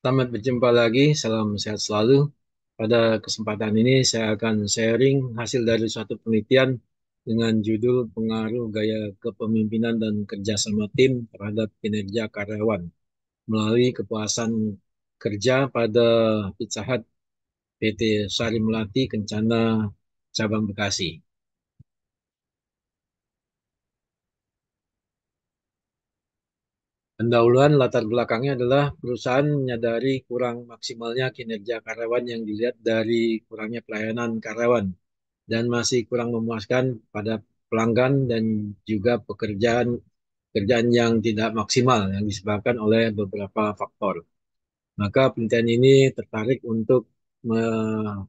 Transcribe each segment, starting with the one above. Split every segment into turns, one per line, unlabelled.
Selamat berjumpa lagi, salam sehat selalu. Pada kesempatan ini saya akan sharing hasil dari suatu penelitian dengan judul pengaruh gaya kepemimpinan dan kerjasama tim terhadap kinerja karyawan melalui kepuasan kerja pada Pizza Hut PT Sari Melati Kencana Cabang Bekasi. Pendahuluan latar belakangnya adalah perusahaan menyadari kurang maksimalnya kinerja karyawan yang dilihat dari kurangnya pelayanan karyawan dan masih kurang memuaskan pada pelanggan dan juga pekerjaan yang tidak maksimal yang disebabkan oleh beberapa faktor. Maka penelitian ini tertarik untuk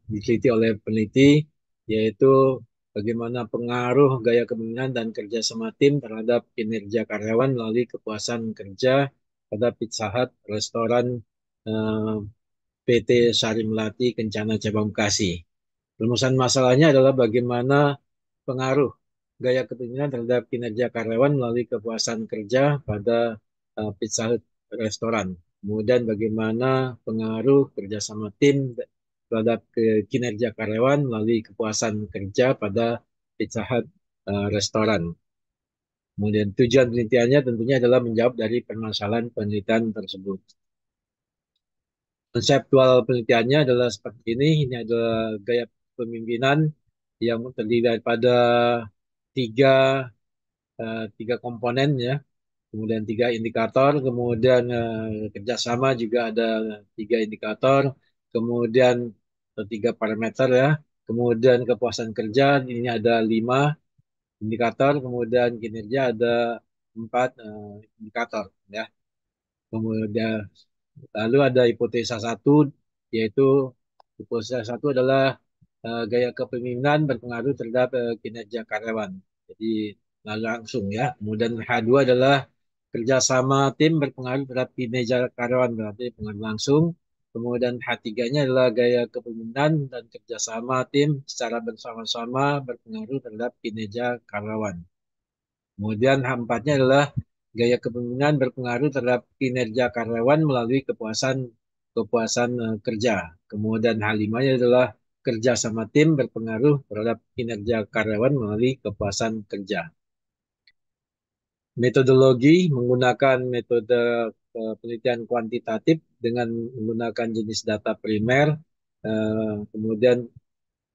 diteliti oleh peneliti, yaitu bagaimana pengaruh gaya kepemimpinan dan kerjasama tim terhadap kinerja karyawan melalui kepuasan kerja pada Pizza Hut, restoran eh, PT Sari Melati Kencana Cabang Bekasi. Rumusan masalahnya adalah bagaimana pengaruh gaya kepemimpinan terhadap kinerja karyawan melalui kepuasan kerja pada Pizza Hut restoran. Kemudian bagaimana pengaruh kerjasama tim terhadap kinerja karyawan melalui kepuasan kerja pada Pizza Hut restoran. Kemudian tujuan penelitiannya tentunya adalah menjawab dari permasalahan penelitian tersebut. Konseptual penelitiannya adalah seperti ini. Ini adalah gaya pemimpinan yang terdiri daripada tiga tiga komponen ya, kemudian tiga indikator, kemudian kerjasama juga ada tiga indikator, kemudian tiga parameter ya, kemudian kepuasan kerja ini ada lima indikator, kemudian kinerja ada empat indikator ya. Kemudian lalu ada hipotesa satu, yaitu hipotesa satu adalah gaya kepemimpinan berpengaruh terhadap kinerja karyawan. Jadi langsung ya. Kemudian H2 adalah kerjasama tim berpengaruh terhadap kinerja karyawan, berarti pengaruh langsung. Kemudian H3-nya adalah gaya kepemimpinan dan kerjasama tim secara bersama-sama berpengaruh terhadap kinerja karyawan. Kemudian H4-nya adalah gaya kepemimpinan berpengaruh terhadap kinerja karyawan melalui kepuasan kepuasan kerja. Kemudian H5-nya adalah kerja sama tim berpengaruh terhadap kinerja karyawan melalui kepuasan kerja. Metodologi menggunakan metode penelitian kuantitatif dengan menggunakan jenis data primer. Kemudian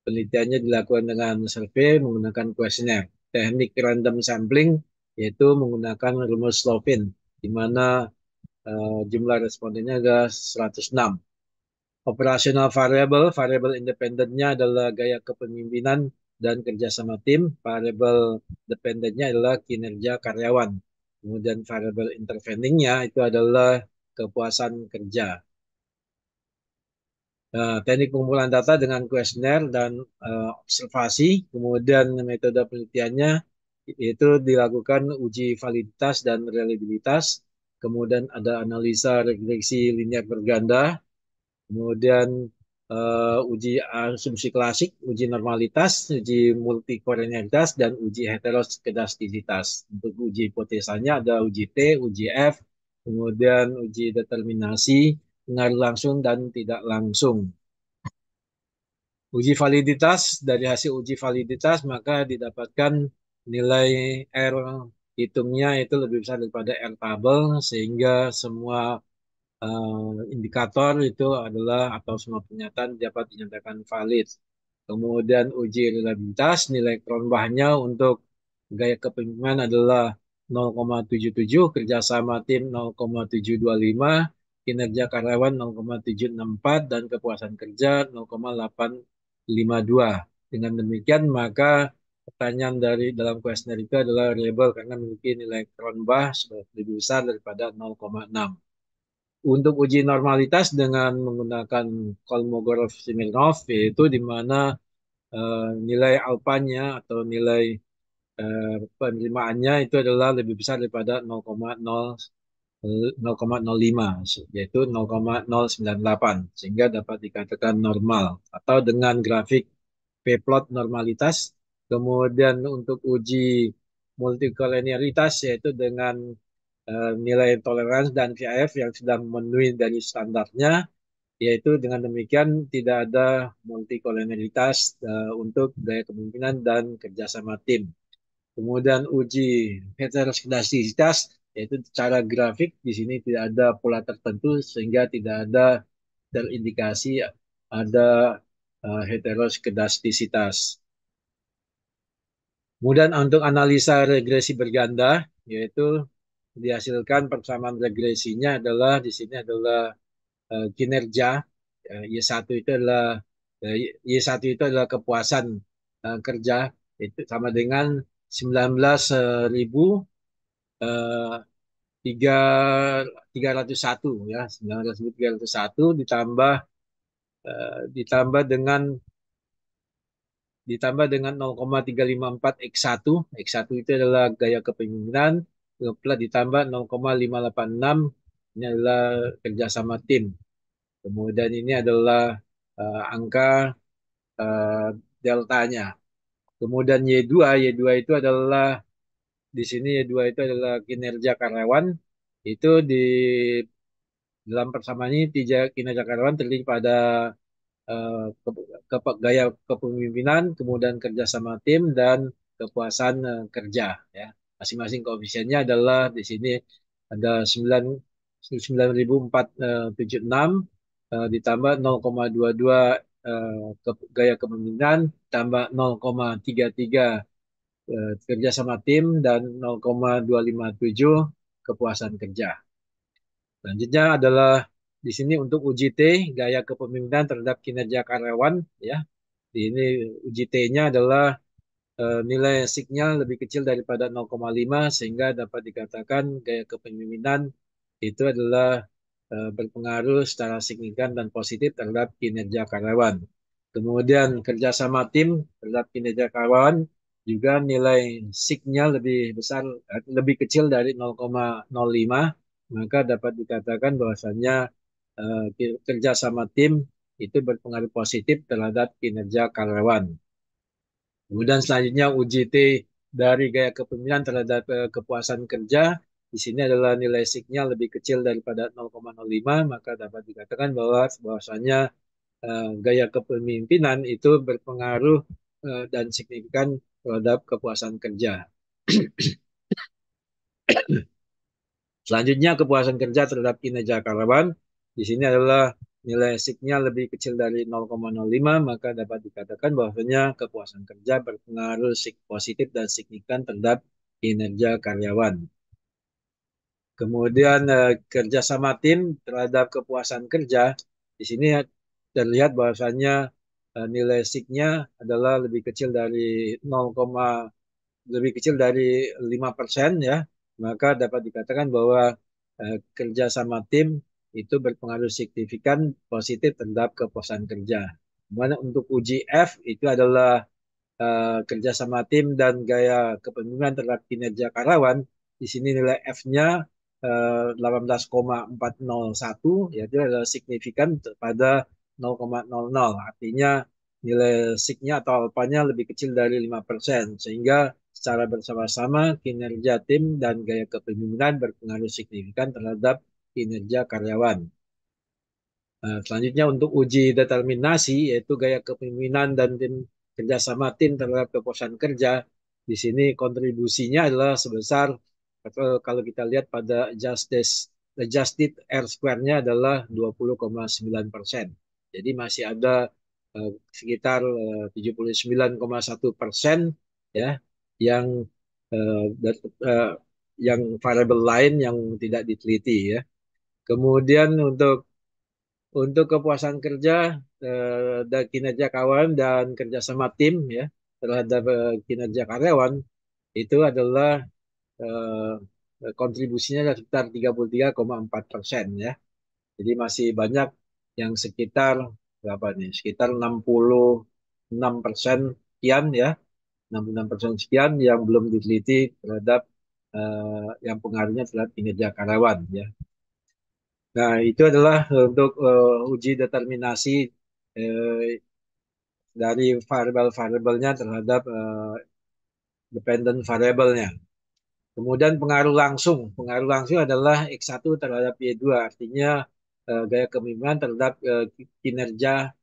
penelitiannya dilakukan dengan survei menggunakan kuesioner. Teknik random sampling yaitu menggunakan rumus Slovin, di mana jumlah respondennya ada 106. Operasional variable, variable independennya adalah gaya kepemimpinan dan kerjasama tim. Variable dependennya adalah kinerja karyawan. Kemudian variable interveningnya itu adalah kepuasan kerja. Teknik pengumpulan data dengan kuesioner dan observasi, kemudian metode penelitiannya itu dilakukan uji validitas dan reliabilitas, kemudian ada analisa regresi linear berganda, kemudian uji asumsi klasik, uji normalitas, uji multikolenialitas, dan uji heteroskedastisitas. Untuk uji hipotesanya ada uji T, uji F, kemudian uji determinasi, pengaruh langsung dan tidak langsung. Uji validitas, dari hasil uji validitas maka didapatkan nilai R hitungnya itu lebih besar daripada R tabel, sehingga semua indikator itu adalah atau semua pernyataan dapat dinyatakan valid. Kemudian uji reliabilitas, nilai Cronbachnya untuk gaya kepemimpinan adalah 0,77, kerjasama tim 0,725, kinerja karyawan 0,764, dan kepuasan kerja 0,852. Dengan demikian, maka pertanyaan dari dalam kuesioner itu adalah reliable karena memiliki nilai Cronbach lebih besar daripada 0,6. Untuk uji normalitas dengan menggunakan Kolmogorov-Smirnov, yaitu di mana nilai alpanya atau nilai penerimaannya itu adalah lebih besar daripada 0,05, yaitu 0,098, sehingga dapat dikatakan normal. Atau dengan grafik p-plot normalitas, kemudian untuk uji multikolenialitas, yaitu dengan nilai toleransi dan VAF yang sudah memenuhi dari standarnya, yaitu dengan demikian tidak ada multikolonialitas untuk gaya kepemimpinan dan kerjasama tim. Kemudian uji heteroskedastisitas, yaitu secara grafik di sini tidak ada pola tertentu sehingga tidak ada terindikasi ada heteroskedastisitas. Kemudian untuk analisa regresi berganda, yaitu dihasilkan persamaan regresinya adalah di sini adalah kinerja. Y1 itu adalah Y1 itu adalah kepuasan kerja, itu sama dengan 19.000 tiga 301 ya, 19.301 ditambah dengan 0,354 X1. X1 itu adalah gaya kepemimpinan, plus ditambah 0,586 ini adalah kerjasama tim. Kemudian ini adalah angka uh, deltanya. Kemudian Y2 itu adalah di sini Y2 itu adalah kinerja karyawan. Itu di dalam persamaan ini tiga kinerja karyawan terdiri pada eh, gaya kepemimpinan, kemudian kerjasama tim dan kepuasan kerja. Ya, masing-masing koefisiennya adalah di sini ada 9.476 ditambah 0,22 gaya kepemimpinan tambah 0,33 kerjasama tim dan 0,257 kepuasan kerja. Selanjutnya adalah di sini untuk uji T, gaya kepemimpinan terhadap kinerja karyawan. Ya, di ini uji T-nya adalah nilai signal lebih kecil daripada 0,5 sehingga dapat dikatakan gaya kepemimpinan itu adalah berpengaruh secara signifikan dan positif terhadap kinerja karyawan. Kemudian kerjasama tim terhadap kinerja karyawan juga nilai signal lebih besar, lebih kecil dari 0,05, maka dapat dikatakan bahwasannya kerjasama tim itu berpengaruh positif terhadap kinerja karyawan. Kemudian selanjutnya uji T dari gaya kepemimpinan terhadap kepuasan kerja. Di sini adalah nilai signal lebih kecil daripada 0,05, maka dapat dikatakan bahwasanya gaya kepemimpinan itu berpengaruh dan signifikan terhadap kepuasan kerja. Selanjutnya kepuasan kerja terhadap kinerja karyawan. Di sini adalah nilai signal lebih kecil dari 0,05, maka dapat dikatakan bahwasanya kepuasan kerja berpengaruh positif dan signifikan terhadap kinerja karyawan. Kemudian kerjasama tim terhadap kepuasan kerja, di sini terlihat bahwasanya nilai signya adalah lebih kecil dari 0, lebih kecil dari 5% ya, maka dapat dikatakan bahwa kerjasama tim itu berpengaruh signifikan positif terhadap kepuasan kerja. Mana untuk uji F itu adalah kerjasama tim dan gaya kepemimpinan terhadap kinerja karyawan. Di sini nilai F-nya 18,401, yaitu adalah signifikan pada 0,00. Artinya nilai signya atau alfanya lebih kecil dari 5%, sehingga secara bersama-sama kinerja tim dan gaya kepemimpinan berpengaruh signifikan terhadap kinerja karyawan. Selanjutnya untuk uji determinasi, yaitu gaya kepemimpinan dan kerjasama tim terhadap kepuasan kerja. Di sini kontribusinya adalah sebesar, kalau kita lihat pada adjusted R square-nya adalah 20,9%. Jadi masih ada sekitar 79,1% ya yang uh, yang variabel lain yang tidak diteliti ya. Kemudian untuk kepuasan kerja dan kinerja kawan dan kerjasama tim ya terhadap kinerja karyawan itu adalah eh, kontribusinya sekitar 33,4% ya. Jadi masih banyak yang sekitar berapa nih? Sekitar 66% sekian ya, 66% sekian yang belum diteliti terhadap yang pengaruhnya terhadap kinerja karyawan ya. Nah, itu adalah untuk uji determinasi eh, dari variabel-variabelnya terhadap dependent variabelnya. Kemudian pengaruh langsung adalah X1 terhadap Y2, artinya gaya kepemimpinan terhadap kinerja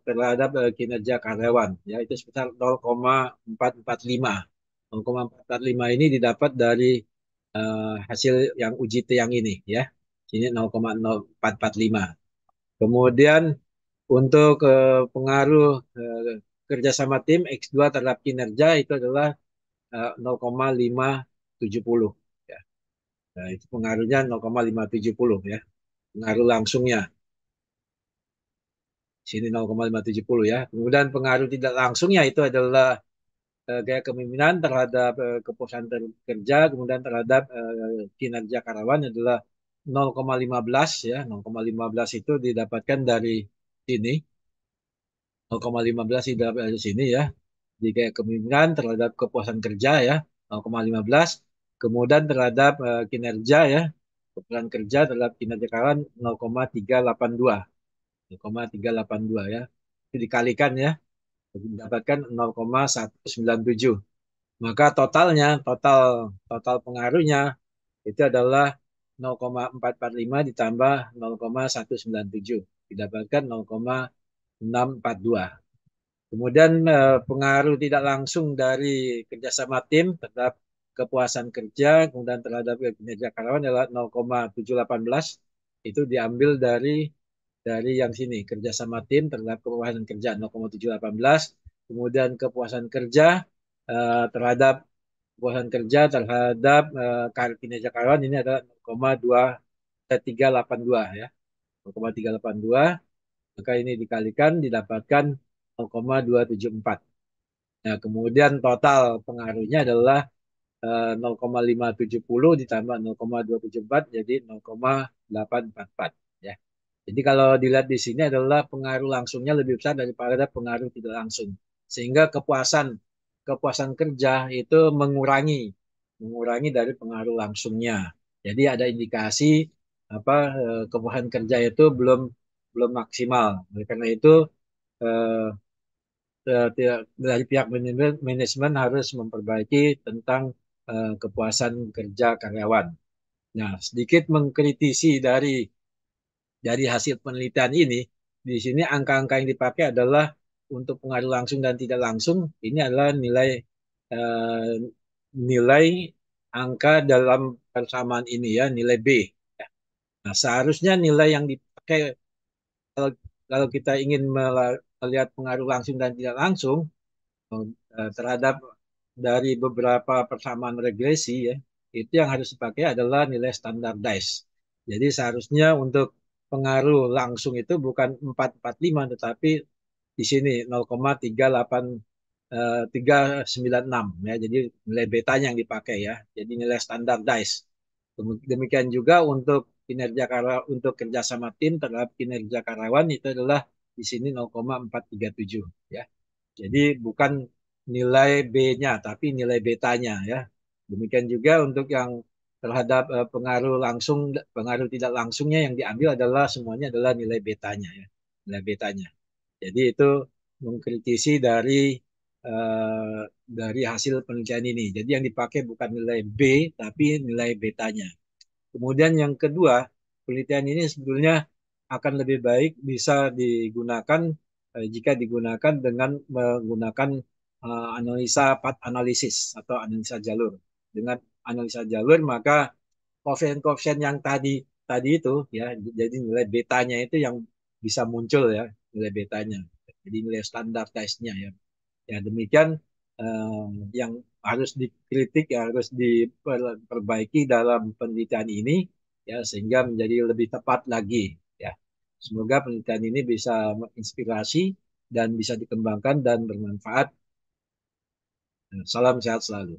terhadap kinerja karyawan, ya itu sekitar 0,445. 0,445 ini didapat dari hasil yang uji T yang ini, ya. Sini 0,0445. Kemudian untuk pengaruh kerjasama tim X2 terhadap kinerja itu adalah 0,570, ya. Nah, itu pengaruhnya 0,570, ya. Pengaruh langsungnya sini 0,570, ya. Kemudian pengaruh tidak langsungnya itu adalah gaya kepemimpinan terhadap kepuasan kerja, kemudian terhadap kinerja karyawan adalah 0,15, ya. 0,15 itu didapatkan dari sini. 0,15 didapatkan dari sini, ya. Di gaya kepemimpinan terhadap kepuasan kerja, ya, 0,15. Kemudian terhadap kinerja, ya, kepuasan kerja terhadap kinerja karyawan 0,382. 0,382, ya. Itu dikalikan, ya, mendapatkan 0,197. Maka total total pengaruhnya itu adalah 0,445 ditambah 0,197, didapatkan 0,642. Kemudian pengaruh tidak langsung dari kerjasama tim terhadap kepuasan kerja, kemudian terhadap kinerja karyawan adalah 0,718. Itu diambil dari yang sini, kerjasama tim terhadap kepuasan kerja 0,718. Kemudian kepuasan kerja terhadap kepuasan kerja terhadap kinerja karyawan ini adalah 0,382, ya. 0,382, maka ini dikalikan didapatkan 0,274. Nah, kemudian total pengaruhnya adalah 0,570 ditambah 0,274 jadi 0,844, ya. Jadi kalau dilihat di sini adalah pengaruh langsungnya lebih besar daripada pengaruh tidak langsung. Sehingga kepuasan kerja itu mengurangi dari pengaruh langsungnya. Jadi ada indikasi apa kepuasan kerja itu belum belum maksimal. Oleh karena itu eh, dari pihak manajemen harus memperbaiki tentang kepuasan kerja karyawan. Nah, sedikit mengkritisi dari hasil penelitian ini, di sini angka-angka yang dipakai adalah untuk pengaruh langsung dan tidak langsung. Ini adalah eh, nilai angka dalam persamaan ini, ya, nilai B. Nah, seharusnya nilai yang dipakai kalau, kalau kita ingin melihat pengaruh langsung dan tidak langsung terhadap dari beberapa persamaan regresi, ya, itu yang harus dipakai adalah nilai standardized. Jadi seharusnya untuk pengaruh langsung itu bukan 445 tetapi di sini 0,396, ya. Jadi nilai betanya yang dipakai, ya. Jadi nilai standardized. Demikian juga untuk untuk kerjasama tim terhadap kinerja karyawan itu adalah di sini 0,437, ya. Jadi bukan nilai B-nya, tapi nilai betanya, ya. Demikian juga untuk yang terhadap pengaruh tidak langsungnya yang diambil adalah semuanya adalah nilai betanya, ya. Nilai betanya. Jadi itu mengkritisi dari hasil penelitian ini. Jadi yang dipakai bukan nilai B, tapi nilai betanya. Kemudian yang kedua, penelitian ini sebetulnya akan lebih baik bisa digunakan jika digunakan dengan menggunakan analisa path analisis atau analisa jalur. Dengan analisa jalur maka koefisien-koefisien yang tadi tadi itu, ya, jadi nilai betanya itu yang bisa muncul, ya, nilai betanya. Jadi nilai standar testnya, ya. Ya demikian eh, yang harus dikritik, ya, harus diperbaiki dalam penelitian ini, ya, sehingga menjadi lebih tepat lagi, ya. Semoga penelitian ini bisa menginspirasi dan bisa dikembangkan dan bermanfaat. Salam sehat selalu.